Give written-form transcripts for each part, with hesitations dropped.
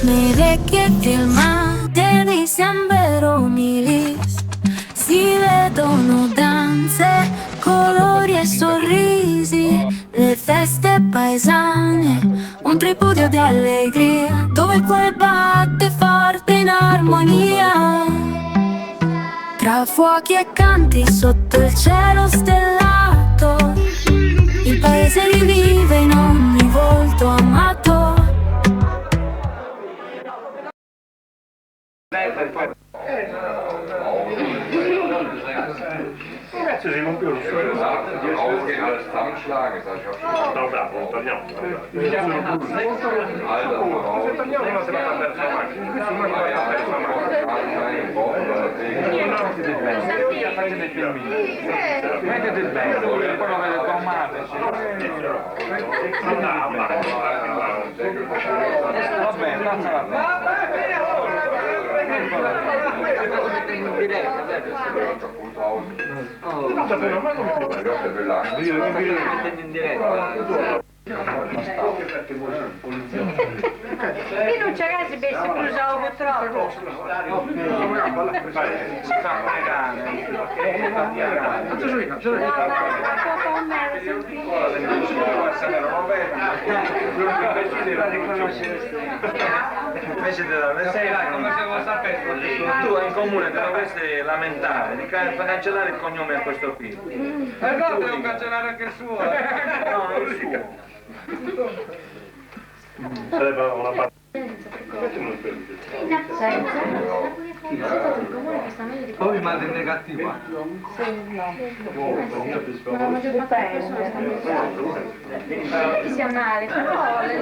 Mire che filmati sembrano milis, si vedono danze, colori e sorrisi, le feste paesane, un tripudio di allegria, dove il cuore batte forte in armonia. Tra fuochi e canti sotto il cielo stellato, il paese rivive in ogni volto amato. Ragazzi, sei compiuto. No, bravo, torniamo. Se torniamo se la fa per la macchina. Fate dei filmini. Mettete il bello, poi lo vedete con male. Va bene, passa la Io non c'era se avessi cruzato troppo. Invece come se lo sapessi, tu in comune te dovresti lamentare di cancellare il cognome a questo qui. E no, devo cancellare anche il suo. No, non il suo. Sarebbe una parte. Poi mi manda in negativa. La maggior parte delle persone stanno che sia male, però le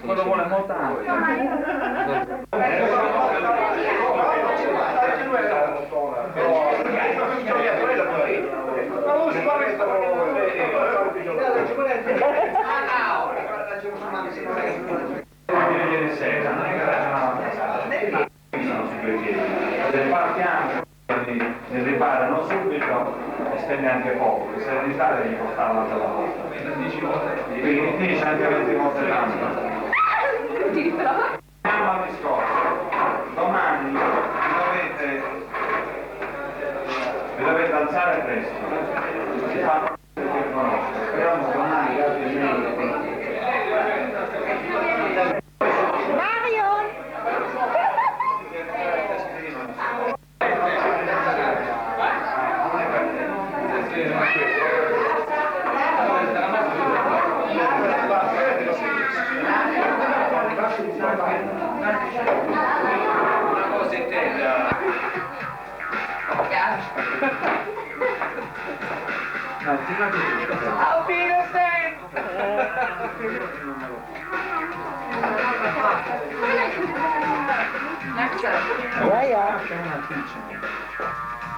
Quello vuole molto. Ne riparano subito e spende anche poco, se in Italia gli costava un'altra volta. Quindi finisce anche 20 volte tanto. Andiamo al discorso. Domani vi dovete alzare presto. Si fa per conoscere. Speriamo domani gli altri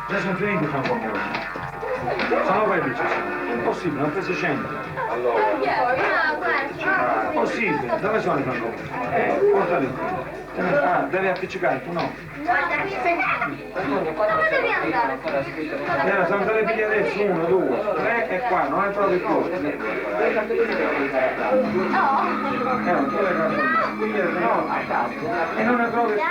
Già sono finiti fra un po'. Sono quelli ci sono. Impossibile, non presi 100. Allora. Impossibile, dove sono i francofoni? Portali. Ah, devi appiccicare, tu no. Dove devi andare? Sono tre biglietti, 1, 2, 3 e qua, non è proprio più. No. E non è proprio più.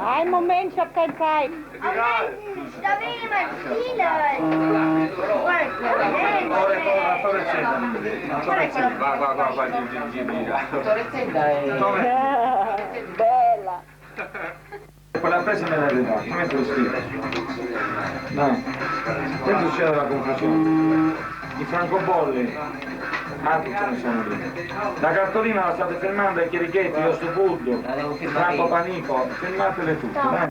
Ein Moment, ich hab keine Zeit. Da will jemand spielen. Bella. Quella presa me l'hai arrivata, come te lo scrivo? Dai, questo c'era la confusione. I francobolli, altri ce ne sono lì. La cartolina la state filmando, i chirichetti, lo stupuddo, Franco Panico, filmatele tutte, dai.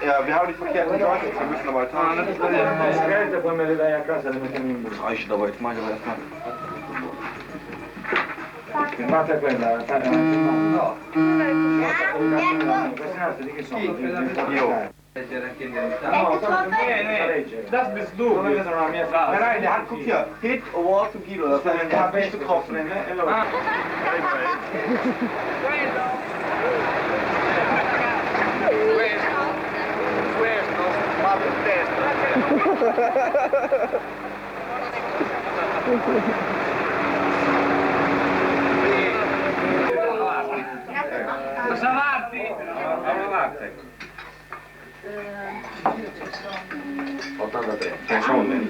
Ja, wir haben die verkehrten Leute, wir müssen aber jetzt Le sigarette poi me le dai a casa e le mettiamo in busta. reichen, aber jetzt mache ich aber erstmal. Filmate quella, no. Queste altre di che sono? Io. No, das bist du. Dove vedono la mia faccia? Nein, der hat, guck hier, Hit Award to Guido, das ist ein Wichtig getroffen. Questo, vado in testa. Cosa avanti? 83, ce ne sono meno.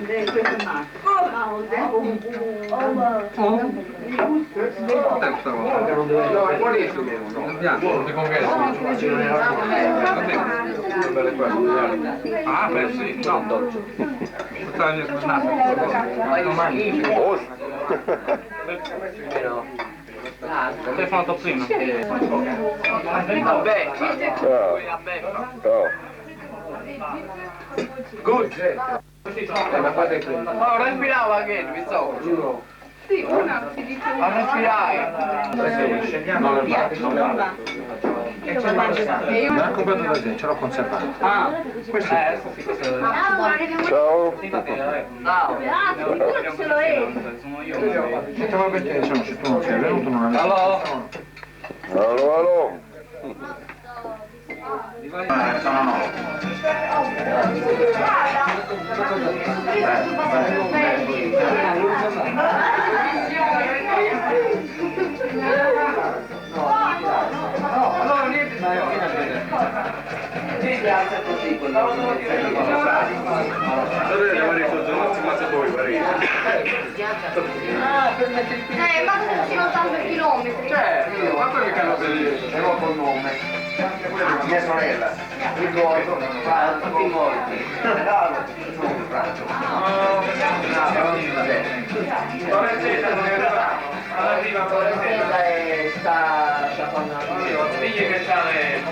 No, è buonissimo. Ah, beh sì, no. Hai fatto prima? Vabbè. Good. Oh, respirava che, mi so. Sì, una si dice A respirare. Adesso scendiamo nel bar, non va. E c'è il bar. Me l'ha comprato da te, ce l'ho conservato. Ah, questo è. Ciao. Ah, sicuro ce lo è. Sono io. Ma perché se tu non sei venuto non avevi... Allo? Allo. Sono 9. Allora niente, dai, basta fino a 80 chilometri. Certo, ma poi mi cambio ce l'ho col nome. Mia sorella. Ricordo, tutti morti. Sta facendo figli che c'ha le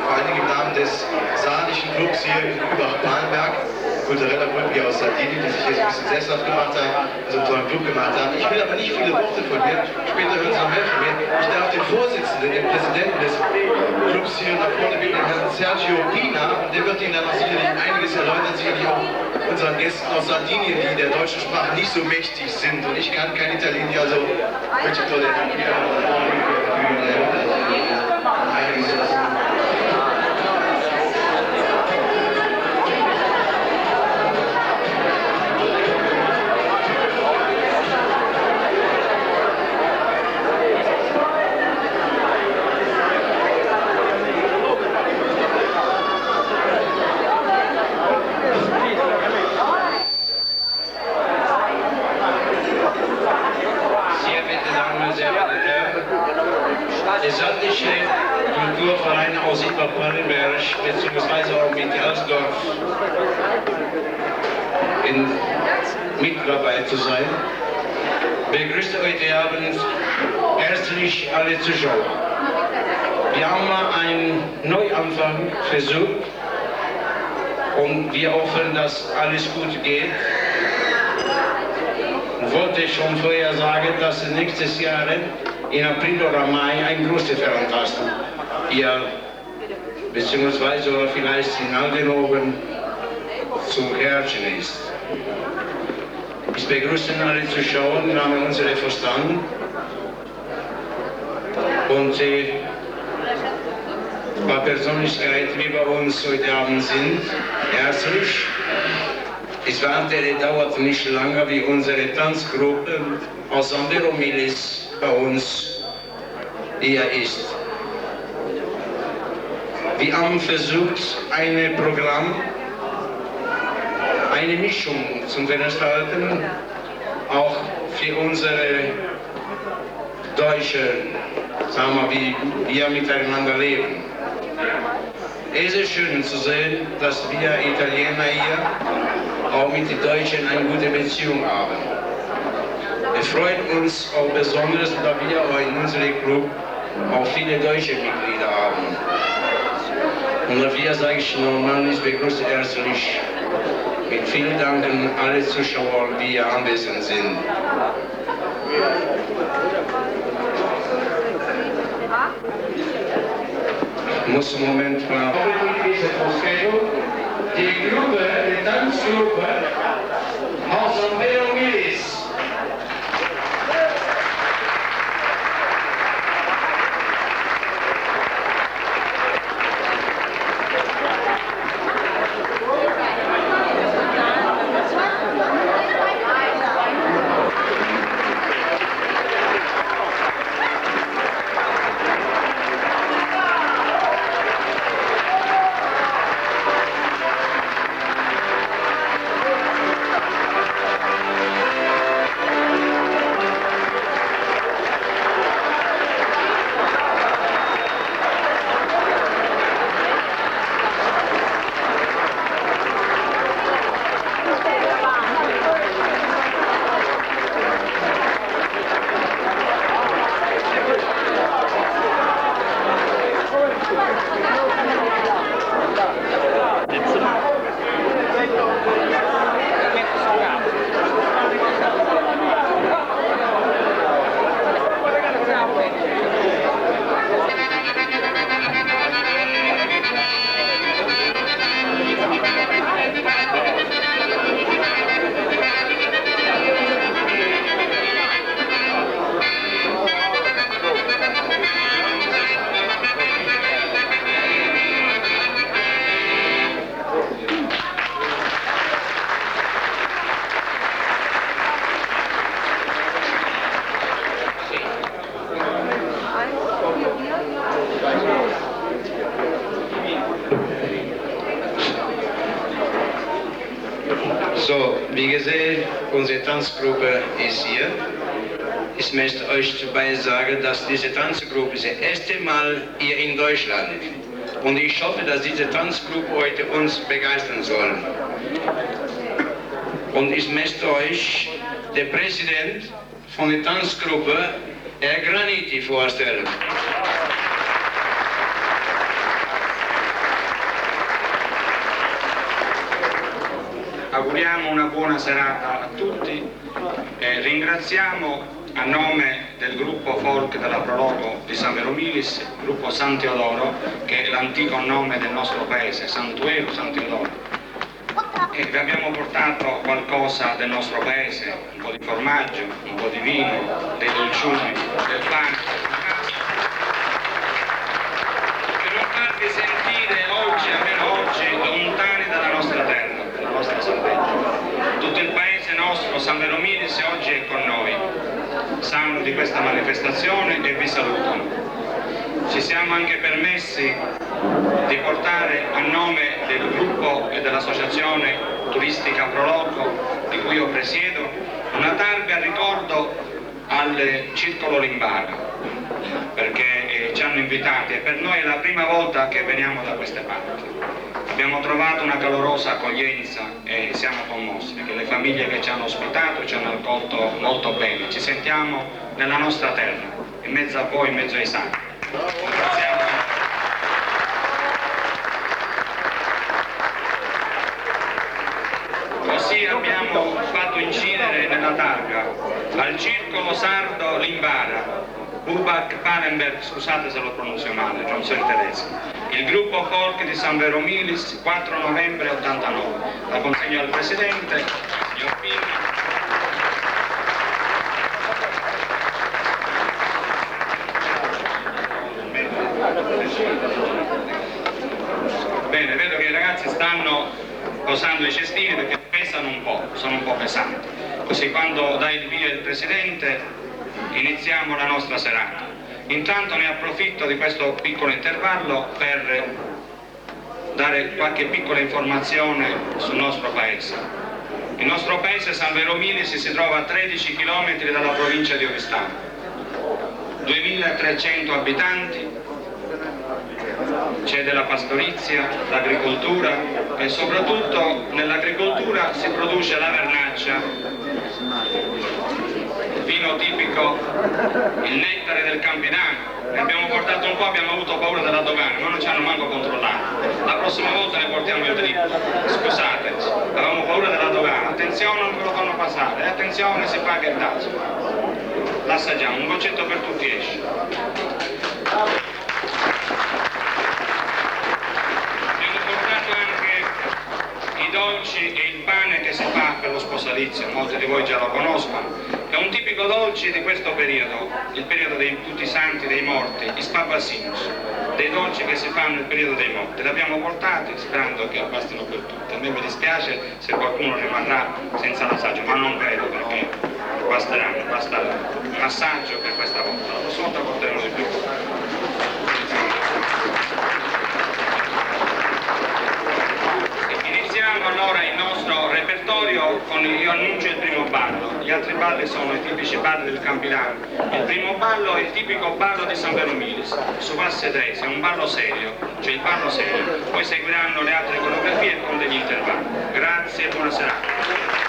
vor allen Dingen im Namen des saarischen Clubs hier in Übach-Palenberg, kultureller Club hier aus Sardinien, die sich jetzt ein bisschen sesshaft gemacht haben, so einen tollen Club gemacht haben. Ich will aber nicht viele Worte von mir, später hören Sie noch mehr von mir. den Präsidenten des Clubs hier nach vorne bitten, den Herrn Sergio Pina. Der wird Ihnen dann auch sicherlich einiges erläutern, sicherlich auch unseren Gästen aus Sardinien, die der deutschen Sprache nicht so mächtig sind. Und ich kann kein Italienisch, also möchte ich den Herrn Pina einiges sagen. Der sardische Kulturverein aus Iberpallenberg bzw. auch mit Elsdorf mit dabei zu sein, begrüßt heute Abend herzlich alle Zuschauer. Wir haben einen Neuanfang versucht und wir hoffen, dass alles gut geht. Ich wollte schon vorher sagen, dass nächstes Jahr in April oder Mai eine große Veranstaltung hier, beziehungsweise oder vielleicht in Aldenhoven zu herrschen ist. Ich begrüße alle Zuschauer im Namen unserer Vorstand und ein paar Persönlichkeiten, die bei uns heute Abend sind, herzlich. Es dauert nicht lange, wie unsere Tanzgruppe aus Anderomilis bei uns hier ist. Wir haben versucht, ein Programm, eine Mischung zu veranstalten, auch für unsere Deutschen, sagen wir, wie wir miteinander leben. Es ist schön zu sehen, dass wir Italiener hier auch mit den Deutschen eine gute Beziehung haben. Es freut uns auch besonders, da wir auch in unserem Club auch viele deutsche Mitglieder haben. Und dafür sage ich nochmal, ich begrüße herzlich mit vielen Dank an alle Zuschauer, die hier anwesend sind. Ich muss einen Moment mal. Die Gruppe, die Tanzgruppe aus Anderomilis. So, wie gesehen, unsere Tanzgruppe ist hier. Ich möchte euch dabei sagen, dass diese Tanzgruppe das erste Mal hier in Deutschland ist. Und ich hoffe, dass diese Tanzgruppe heute uns begeistern soll. Und ich möchte euch den Präsident von der Tanzgruppe, Herr Graniti, vorstellen. Auguriamo una buona serata a tutti e ringraziamo a nome del gruppo folk della Prologo di San Veromilis, gruppo San Teodoro, che è l'antico nome del nostro paese, Santuero, San Teodoro. E vi abbiamo portato qualcosa del nostro paese, un po' di formaggio, un po' di vino, dei dolciumi, del pane, per non farvi sentire oggi, almeno oggi, lontani dalla nostra terra, dalla nostra Sardegna. Tutto il paese nostro, San Veromilis, oggi è con noi, sanno di questa manifestazione e vi salutano. Ci siamo anche permessi di portare a nome del gruppo e dell'associazione turistica Proloco, di cui io presiedo, una targa a ricordo al Circolo Limbara, perché ci hanno invitati e per noi è la prima volta che veniamo da queste parti. Abbiamo trovato una calorosa accoglienza e siamo commossi, perché le famiglie che ci hanno ospitato ci hanno accolto molto bene. Ci sentiamo nella nostra terra, in mezzo a voi, in mezzo ai santi. Così abbiamo fatto incidere nella targa al Circolo Sardo Limbara, Bubak Parenberg, scusate se lo pronuncio male, non so il tedesco, il gruppo folk di San Veromilis, 4 novembre 89. La consegno al Presidente, signor Pini. Bene, vedo che i ragazzi stanno posando i cestini perché pesano un po', sono un po' pesanti. Così quando dà il via il Presidente iniziamo la nostra serata. Intanto ne approfitto di questo piccolo intervallo per dare qualche piccola informazione sul nostro paese. Il nostro paese, San Veromilis, si trova a 13 km dalla provincia di Oristano, 2300 abitanti. C'è della pastorizia, l'agricoltura e soprattutto nell'agricoltura si produce la vernaccia, il vino tipico, il nettare del Campidano. Ne abbiamo portato un po', abbiamo avuto paura della dogana, ma non ci hanno manco controllato. La prossima volta ne portiamo il triplo. Scusateci, avevamo paura della dogana. Attenzione, non ve lo fanno passare, attenzione, si paga il tasso. L'assaggiamo, un goccetto per tutti esce. I dolci e il pane che si fa per lo sposalizio, molti di voi già lo conoscono, è un tipico dolce di questo periodo, il periodo di tutti i santi, dei morti, i spabasinus, dei dolci che si fanno nel periodo dei morti. Li abbiamo portati sperando che bastino per tutti. A me mi dispiace se qualcuno rimarrà senza l'assaggio, ma non credo perché basteranno, basta un assaggio per questa volta, la prossima volta porteremo di più. Iniziamo allora il nostro repertorio con io annuncio il primo ballo. Gli altri balli sono i tipici balli del Campidano. Il primo ballo è il tipico ballo di San Veromilis, su Vasse Trese, è un ballo serio, cioè il ballo serio. Poi seguiranno le altre coreografie con degli intervalli. Grazie e buona serata.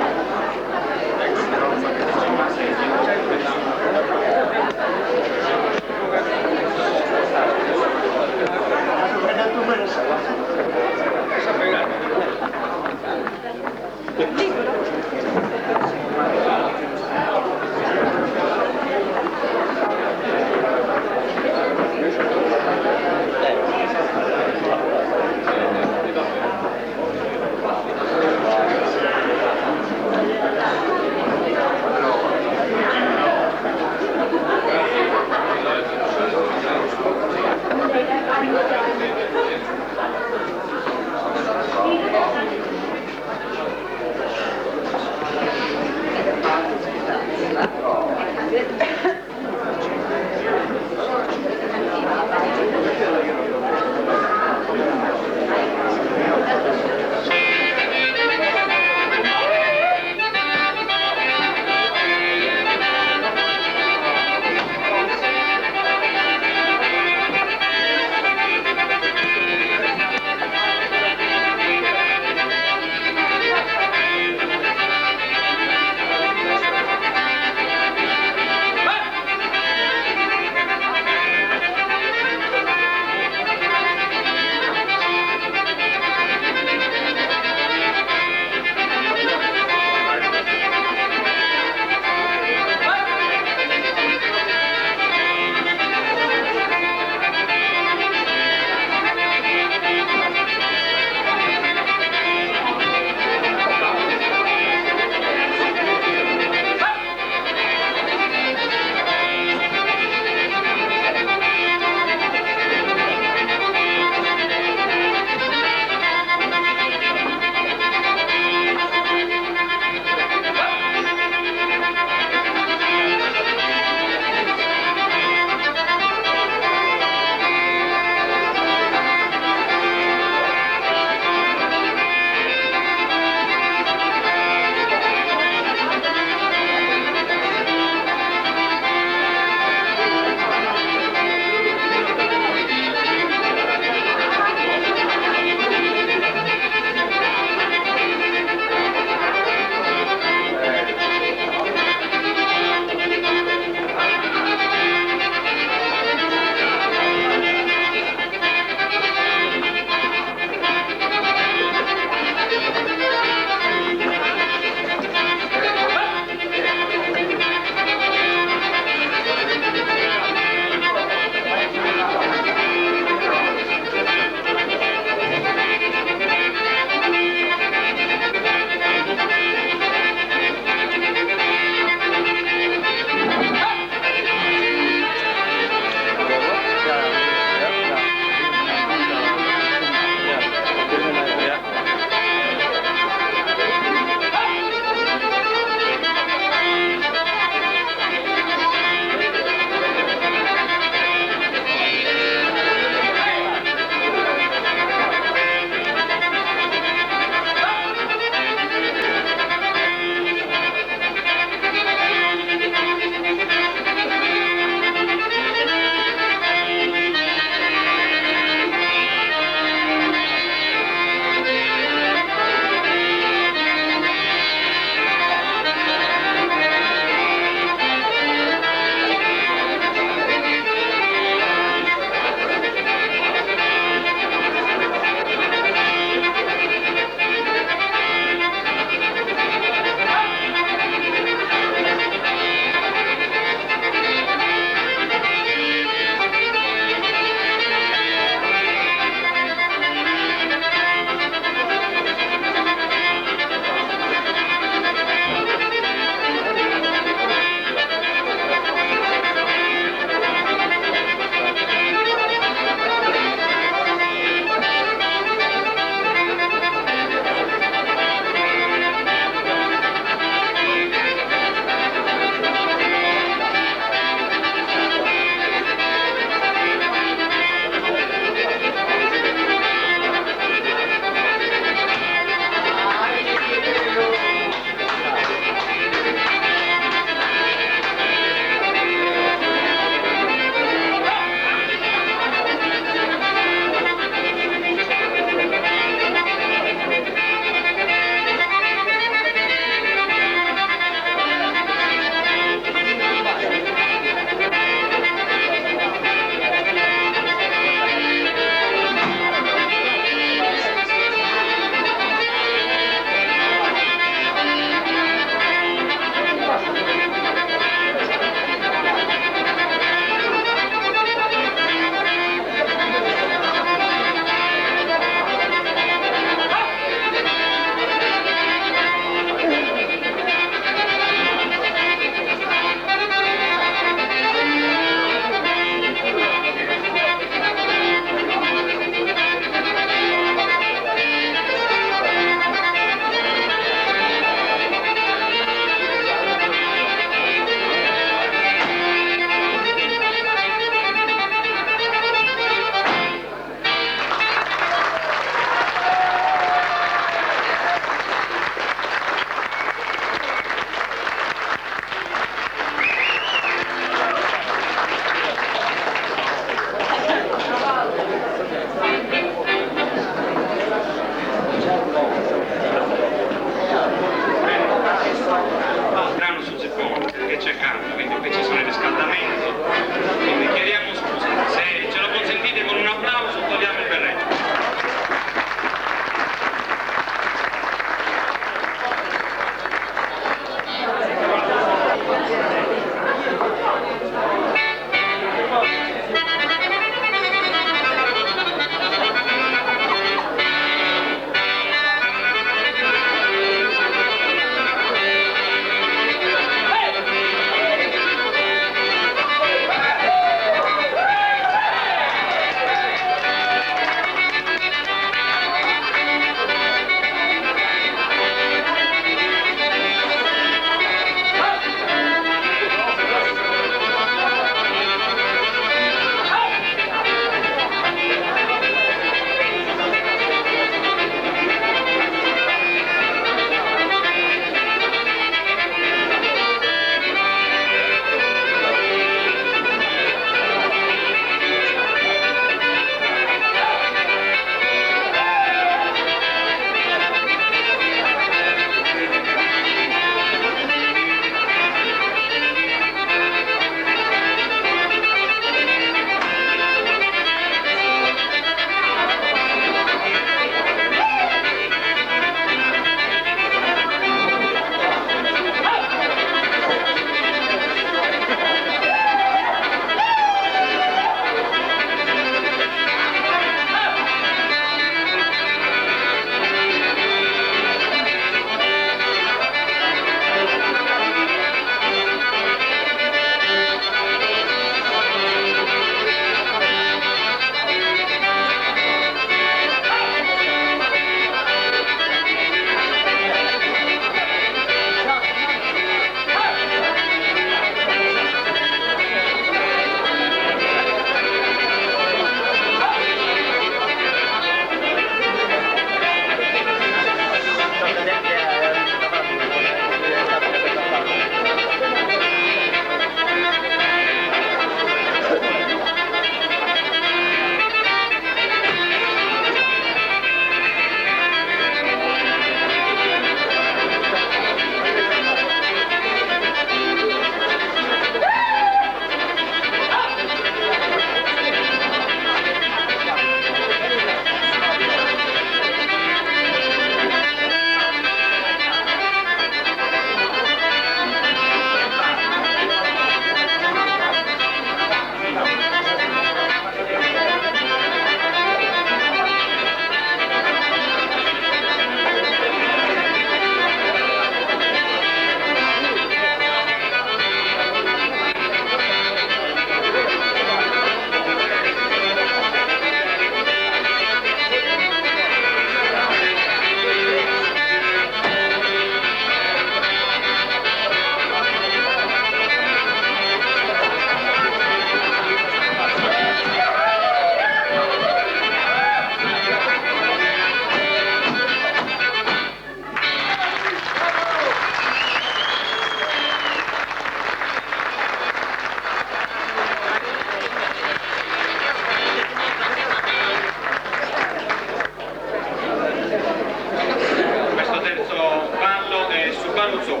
ma non so.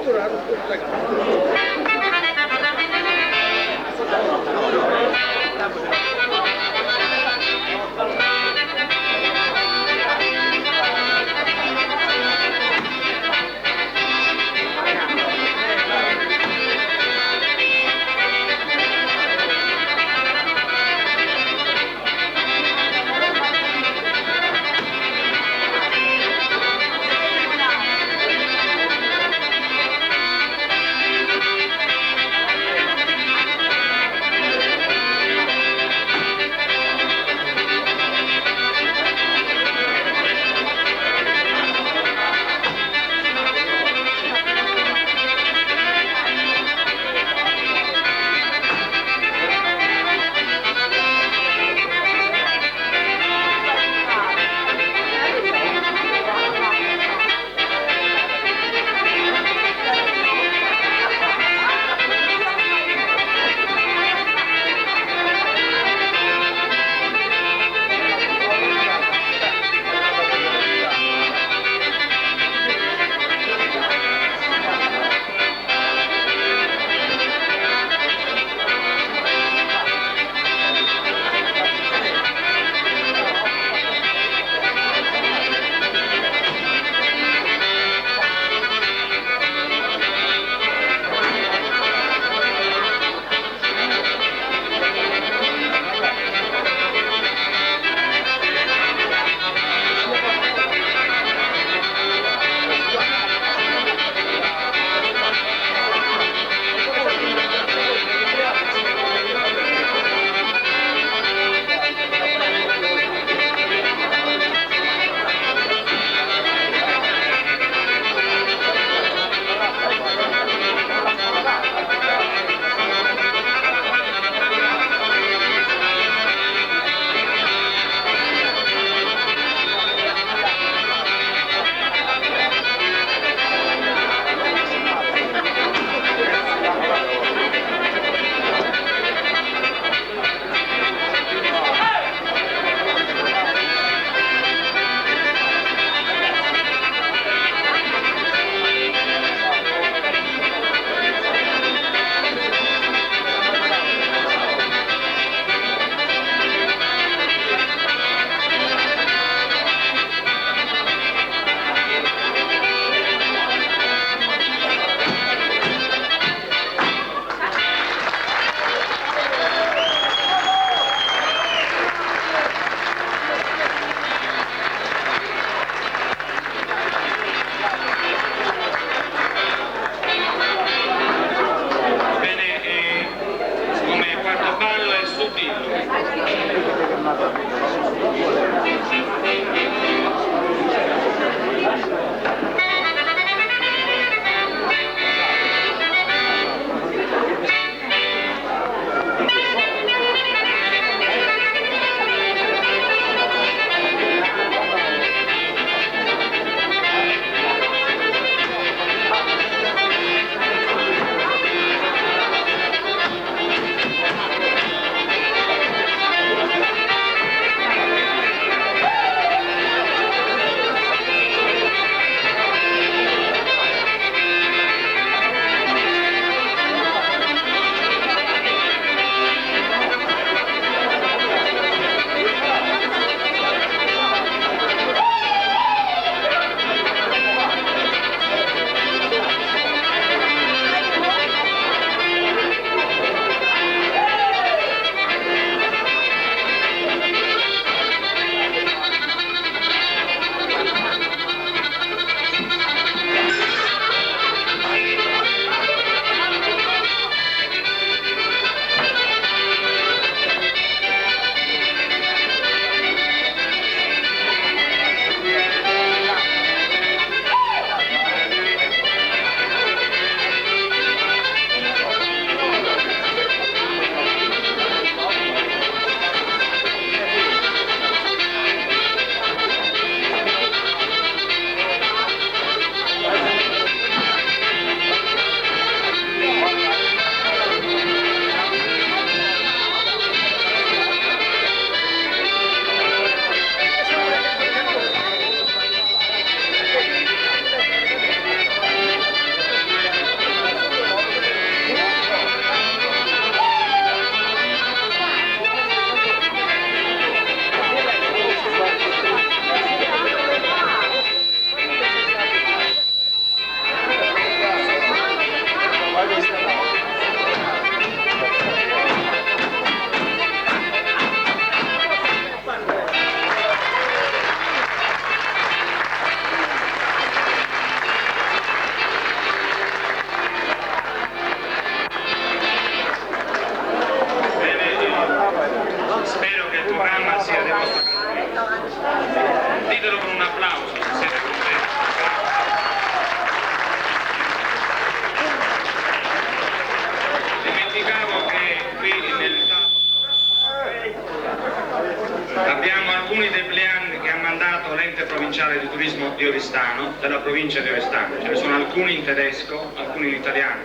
provincia di Oristano. Ce ne sono alcuni in tedesco, alcuni in italiano.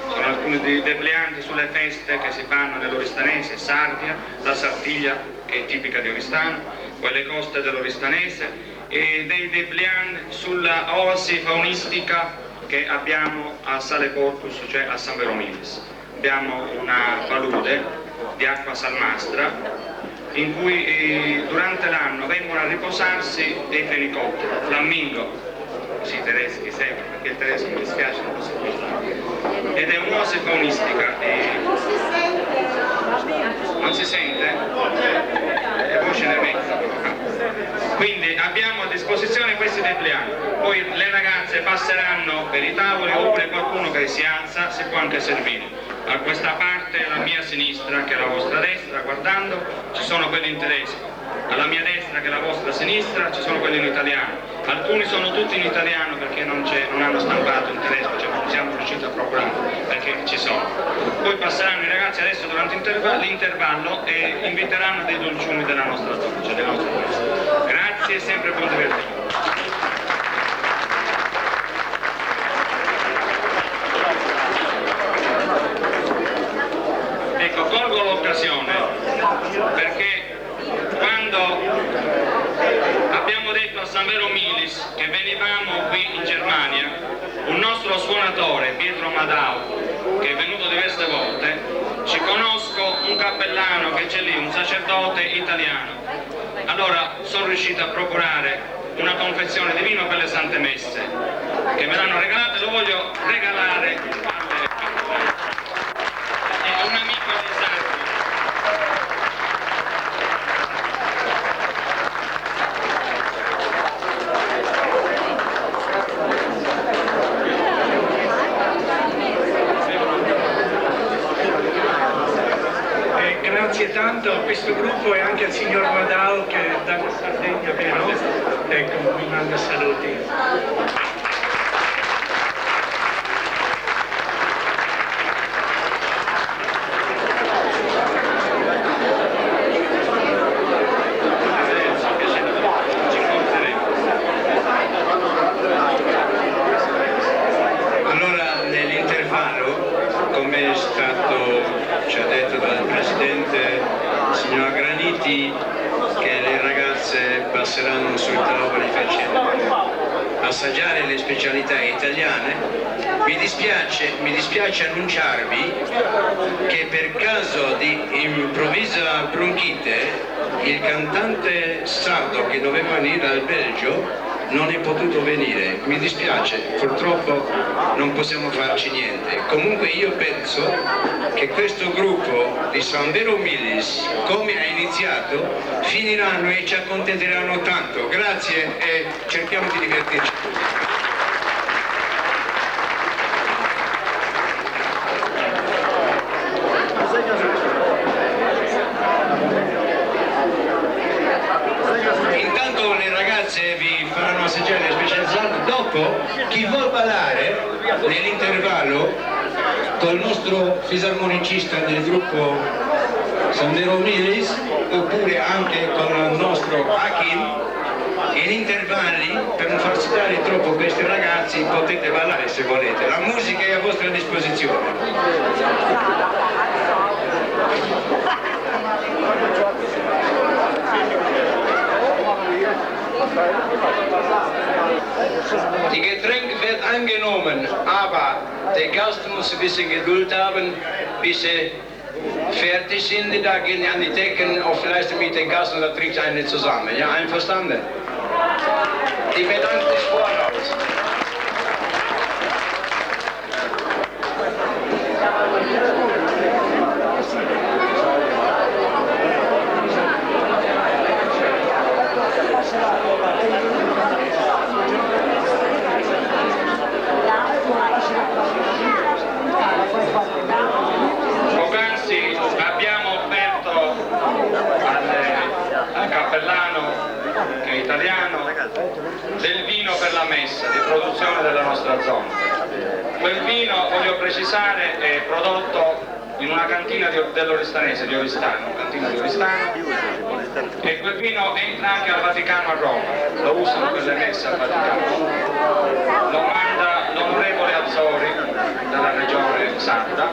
Sono alcuni dei dépliant sulle feste che si fanno nell'oristanese, Sardia, la Sartiglia che è tipica di Oristano, quelle coste dell'oristanese, e dei dépliant sulla oasi faunistica che abbiamo a Sale Portus, cioè a San Vero Milis. Abbiamo una palude di acqua salmastra in cui durante l'anno vengono a riposarsi dei fenicotteri, flammingo, sì, tedeschi sempre, perché il tedesco mi dispiace non posso parlare, ed è un'oasi faunistica. Non si sente? E poi ce ne metto. Quindi abbiamo a disposizione questi dépliant, poi le ragazze passeranno per i tavoli oppure qualcuno che si alza si può anche servire. A questa parte, alla mia sinistra, che è la vostra destra, guardando, ci sono quelli in tedesco. Alla mia destra, che è la vostra sinistra, ci sono quelli in italiano. Alcuni sono tutti in italiano perché non hanno stampato in tedesco, cioè non siamo riusciti a procurare, perché ci sono. Poi passeranno i ragazzi adesso durante l'intervallo e inviteranno dei dolciumi della nostra zona, cioè del nostro paese. Grazie e sempre buon divertimento. Ecco, colgo l'occasione perché quando abbiamo detto a San Vero Milis che venivamo qui in Germania, un nostro suonatore, Pietro Madau, che è venuto diverse volte, ci conosco un cappellano che c'è lì, un sacerdote italiano. Allora sono riuscito a procurare una confezione di vino per le Sante Messe che me l'hanno regalato e lo voglio regalare a un amico di Sardi. Grazie tanto a questo gruppo e anche al signor Madao che da Sardegna mi manda saluti. Allora, nell'intervallo, come è stato ci ha detto dal Presidente signor Graniti, che le ragazze passeranno sui tavoli facendo assaggiare le specialità italiane. Mi dispiace annunciarvi che per caso di improvvisa bronchite il cantante sardo che doveva venire dal Belgio non è potuto venire. Mi dispiace, purtroppo non possiamo farci niente. Comunque io penso che questo gruppo di San Vero Milis, come ha iniziato, finiranno e ci accontenteranno tanto. Grazie e cerchiamo di divertirci tutti. Intanto le ragazze vi faranno assaggiare le specializzate. Dopo chi vuol ballare nell'intervallo col nostro fisarmonicista del gruppo San Vero Milis oppure anche con il nostro Hakim, in intervalli, per non far citare troppo questi ragazzi, potete ballare se volete. La musica è a vostra disposizione. Die Getränk wird angenommen, aber der Gast muss ein bisschen Geduld haben, bis sie fertig sind. Da gehen die an die Decken auf Leistung mit den Gast und da trinkt eine zusammen. Ja, einverstanden? Die bedankt sich voraus. Poc'anzi abbiamo offerto al cappellano, che è italiano, del vino per la messa di produzione della nostra zona. Quel vino, voglio precisare, è prodotto in una cantina dell'Oristanese, di Oristano, cantina di Oristano, e quel vino entra anche al Vaticano a Roma, lo usano per le messe al Vaticano, lo manda l'onorevole Azzori dalla regione sarda,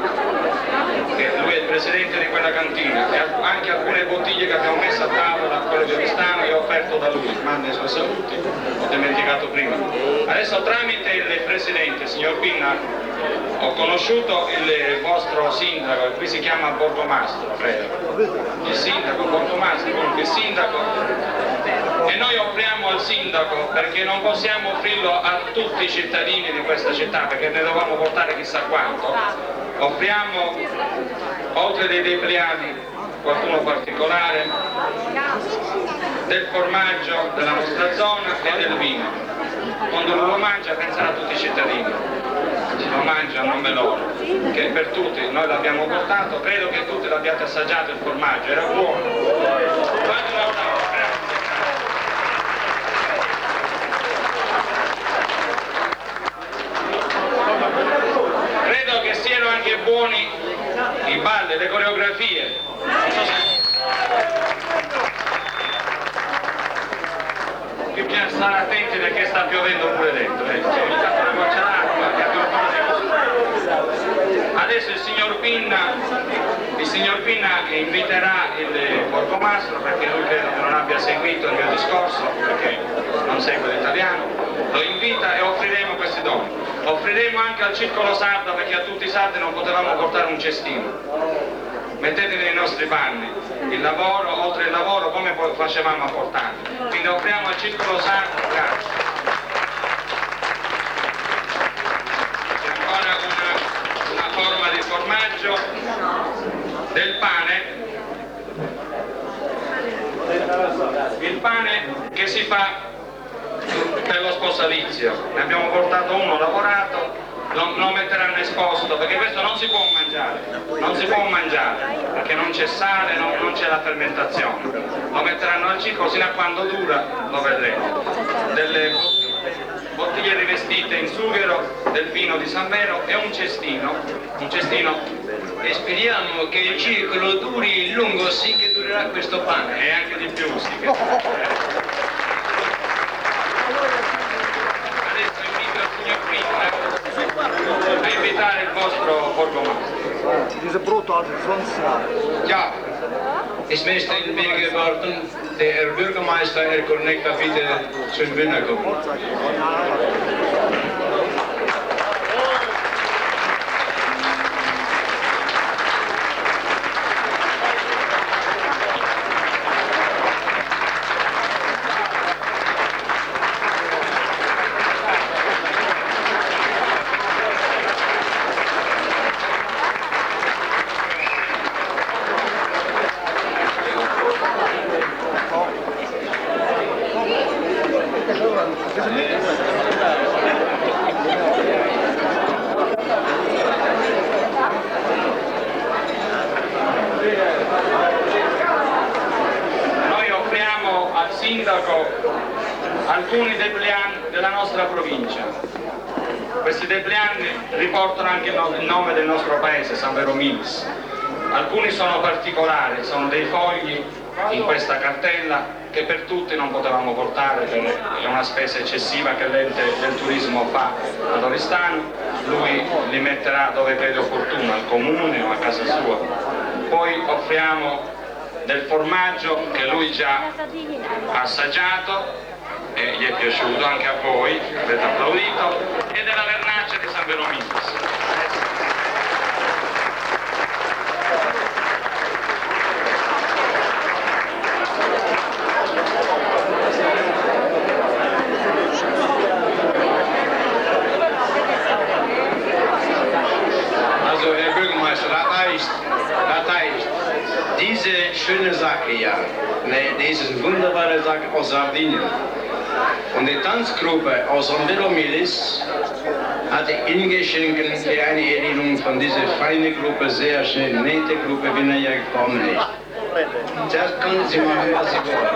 che lui è il presidente di quella cantina, e anche alcune bottiglie che abbiamo messo a tavola, quello di Oristano, che ho offerto da lui, manda i suoi saluti, ho dimenticato prima. Adesso tramite il presidente, signor Pinna, ho conosciuto il vostro sindaco, qui si chiama Borgomastro, credo, il sindaco Borgomastro, comunque il sindaco, e noi offriamo al sindaco, perché non possiamo offrirlo a tutti i cittadini di questa città, perché ne dovevamo portare chissà quanto, offriamo, oltre dei depliani, qualcuno particolare, del formaggio della nostra zona e del vino. Quando uno lo mangia penserà a tutti i cittadini. Si lo mangia a nome loro, che per tutti noi l'abbiamo portato, credo che tutti l'abbiate assaggiato il formaggio, era buono. Credo che siano anche buoni i balli, le coreografie. Non so se... Bisogna stare attenti perché sta piovendo pure dentro, ogni tanto una goccia d'acqua. Adesso il signor Pinna inviterà il Borgomastro, perché lui credo che non abbia seguito il mio discorso, perché non segue l'italiano, lo invita e offriremo questi doni. Offriremo anche al Circolo Sardo, perché a tutti i sardi non potevamo portare un cestino. Mettetevi nei nostri panni, il lavoro, oltre il lavoro, come facevamo a portarli. Quindi offriamo al Circolo Sardo, grazie. Forma di formaggio, del pane, il pane che si fa per lo sposalizio. Ne abbiamo portato uno lavorato, lo metteranno esposto, perché questo non si può mangiare, perché non c'è sale, non c'è la fermentazione. Lo metteranno al circolo fino a quando dura, lo vedremo. Delle bottiglie rivestite in sughero del vino di San Vero e un cestino, e speriamo che il circolo duri lungo sì che durerà questo pane, e anche di più sì che adesso invito il signor Pinna a invitare il vostro Borgomastro. Diese Brot als sonst. Ja, ist Meister in mir geworden, der Bürgermeister erkundigt bitte zum Winner kommen. Alcuni dépliant della nostra provincia. Questi dépliant riportano anche il nome del nostro paese, San Vero Milis. Alcuni sono particolari, sono dei fogli in questa cartella che per tutti non potevamo portare, perché è una spesa eccessiva che l'ente del turismo fa ad Oristano. Lui li metterà dove crede opportuno, al comune o a casa sua. Poi offriamo del formaggio che lui già ha assaggiato e gli è piaciuto, anche a voi, avete applaudito, e della vernaccia di San Vero Milis. Also Herr Bürgermeister, das heißt, diese schöne Sache hier, diese wunderbare Sache aus Sardinien. Und die Tanzgruppe aus San Vero Milis hatte Ihnen geschenkt eine Erinnerung von dieser feinen Gruppe, sehr schön, nette Gruppe, wenn er hier gekommen ist. Das können Sie machen, was Sie wollen.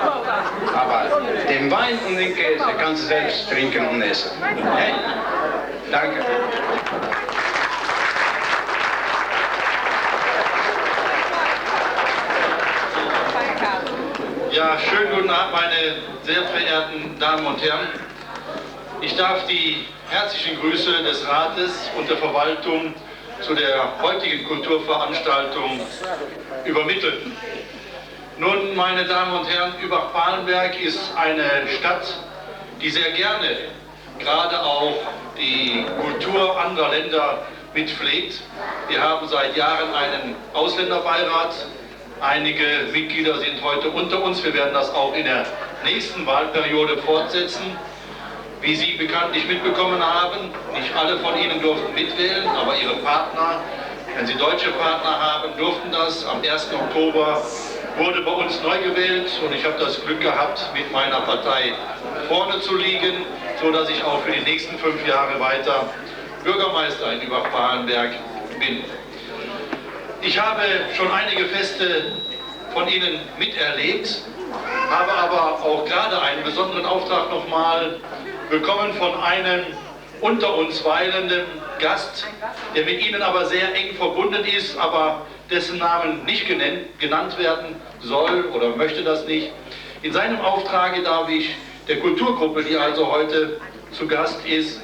Aber den Wein und den Käse kannst du selbst trinken und essen. Okay? Danke. Tag, meine sehr verehrten Damen und Herren. Ich darf die herzlichen Grüße des Rates und der Verwaltung zu der heutigen Kulturveranstaltung übermitteln. Nun, meine Damen und Herren, Übach-Palenberg ist eine Stadt, die sehr gerne gerade auch die Kultur anderer Länder mitpflegt. Wir haben seit Jahren einen Ausländerbeirat. Einige Mitglieder sind heute unter uns. Wir werden das auch in der nächsten Wahlperiode fortsetzen. Wie Sie bekanntlich mitbekommen haben, nicht alle von Ihnen durften mitwählen, aber Ihre Partner, wenn Sie deutsche Partner haben, durften das. Am 1. Oktober wurde bei uns neu gewählt und ich habe das Glück gehabt, mit meiner Partei vorne zu liegen, sodass ich auch für die nächsten 5 Jahre weiter Bürgermeister in Übach-Palenberg bin. Ich habe schon einige Feste von Ihnen miterlebt, habe aber auch gerade einen besonderen Auftrag nochmal bekommen von einem unter uns weilenden Gast, der mit Ihnen aber sehr eng verbunden ist, aber dessen Namen nicht genannt werden soll oder möchte das nicht. In seinem Auftrage darf ich der Kulturgruppe, die also heute zu Gast ist,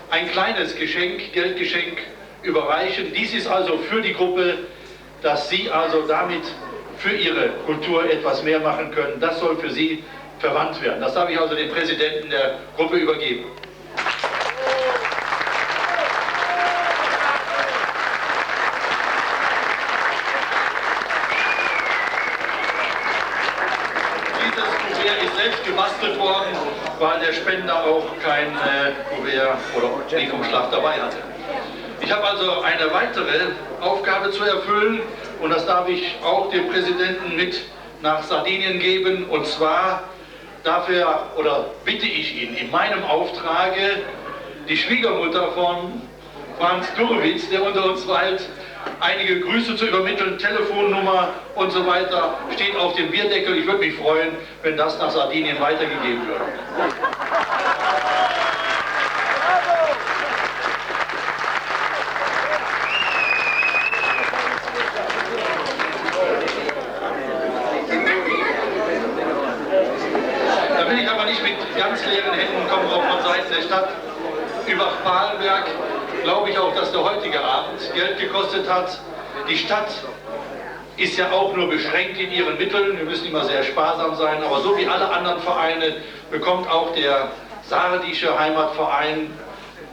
ein kleines Geschenk, Geldgeschenk überreichen. Dies ist also für die Gruppe, dass Sie also damit für Ihre Kultur etwas mehr machen können. Das soll für Sie verwandt werden. Das darf ich also dem Präsidenten der Gruppe übergeben. Dieses Kuvert ist selbst gebastelt worden, weil der Spender auch kein Kuvert oder Briefumschlag dabei hatte. Ich habe also eine weitere Aufgabe zu erfüllen und das darf ich auch dem Präsidenten mit nach Sardinien geben. Und zwar bitte ich ihn in meinem Auftrage, die Schwiegermutter von Franz Durewitz, der unter uns weilt, einige Grüße zu übermitteln, Telefonnummer und so weiter, steht auf dem Bierdeckel. Ich würde mich freuen, wenn das nach Sardinien weitergegeben wird. Da will ich aber nicht mit ganz leeren Händen kommen, auch von Seiten der Stadt Übach-Palenberg. Glaube ich auch, dass der heutige Abend Geld gekostet hat. Die Stadt ist ja auch nur beschränkt in ihren Mitteln. Wir müssen immer sehr sparsam sein, aber so wie alle anderen Vereine bekommt auch der sardische Heimatverein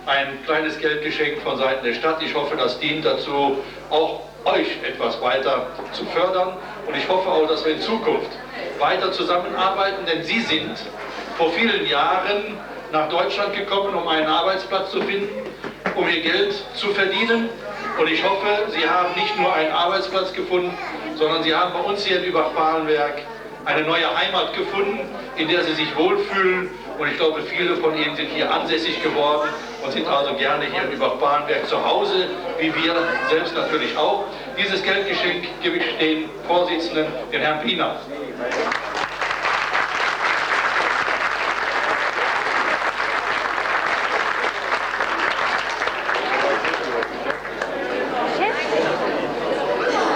ein kleines Geldgeschenk von Seiten der Stadt. Ich hoffe, das dient dazu, auch euch etwas weiter zu fördern. Und ich hoffe auch, dass wir in Zukunft weiter zusammenarbeiten, denn Sie sind vor vielen Jahren nach Deutschland gekommen, um einen Arbeitsplatz zu finden, um ihr Geld zu verdienen. Und ich hoffe, Sie haben nicht nur einen Arbeitsplatz gefunden, sondern Sie haben bei uns hier in Übach-Palenberg eine neue Heimat gefunden, in der Sie sich wohlfühlen. Und ich glaube, viele von Ihnen sind hier ansässig geworden und sind also gerne hier in Übach-Palenberg zu Hause, wie wir selbst natürlich auch. Dieses Geldgeschenk gebe ich den Vorsitzenden, den Herrn Piener.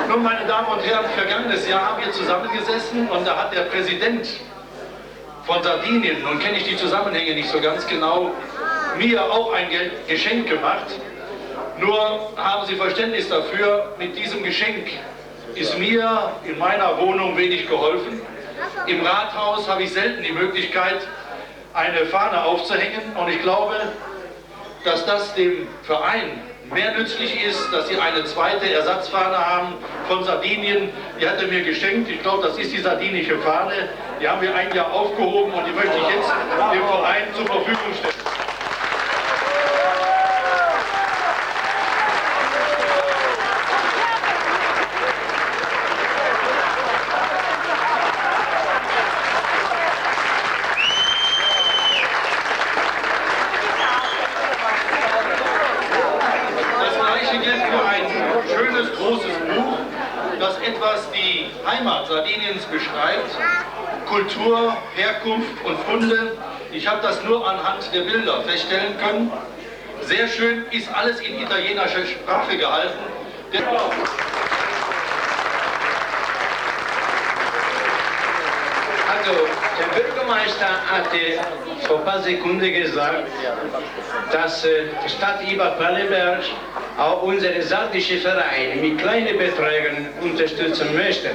Nun, meine Damen und Herren, vergangenes Jahr haben wir zusammengesessen und da hat der Präsident von Sardinien, nun kenne ich die Zusammenhänge nicht so ganz genau, mir auch ein Geschenk gemacht. Nur haben Sie Verständnis dafür, mit diesem Geschenk ist mir in meiner Wohnung wenig geholfen. Im Rathaus habe ich selten die Möglichkeit, eine Fahne aufzuhängen und ich glaube, dass das dem Verein mehr nützlich ist, dass Sie eine zweite Ersatzfahne haben von Sardinien. Die hat er mir geschenkt. Ich glaube, das ist die sardinische Fahne. Die haben wir ein Jahr aufgehoben und die möchte ich jetzt dem Verein zur Verfügung stellen. Die Heimat Sardiniens beschreibt, Kultur, Herkunft und Funde. Ich habe das nur anhand der Bilder feststellen können. Sehr schön, ist alles in italienischer Sprache gehalten. Also, der Bürgermeister hatte vor ein paar Sekunden gesagt, dass die Stadt Iberpallenberg auch unsere sardische Vereine mit kleinen Beträgen unterstützen möchte.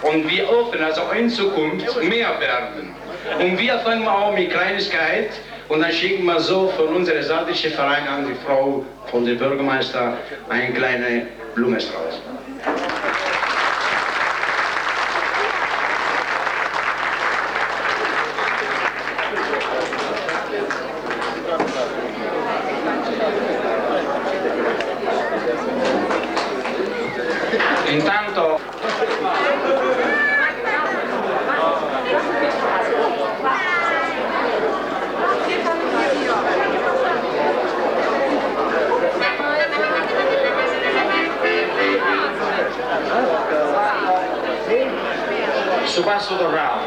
Und wir hoffen, also in Zukunft mehr werden. Und wir fangen auch mit Kleinigkeit und dann schicken wir so von unserem sardischen Verein an die Frau von der Bürgermeister einen kleinen Blumenstrauß. Intanto su Passo Torrao.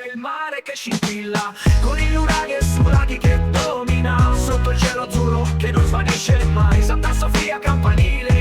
e il mare che scintilla, con il nuraghe su laghi che domina, sotto il cielo azzurro che non svanisce mai. Santa Sofia campanile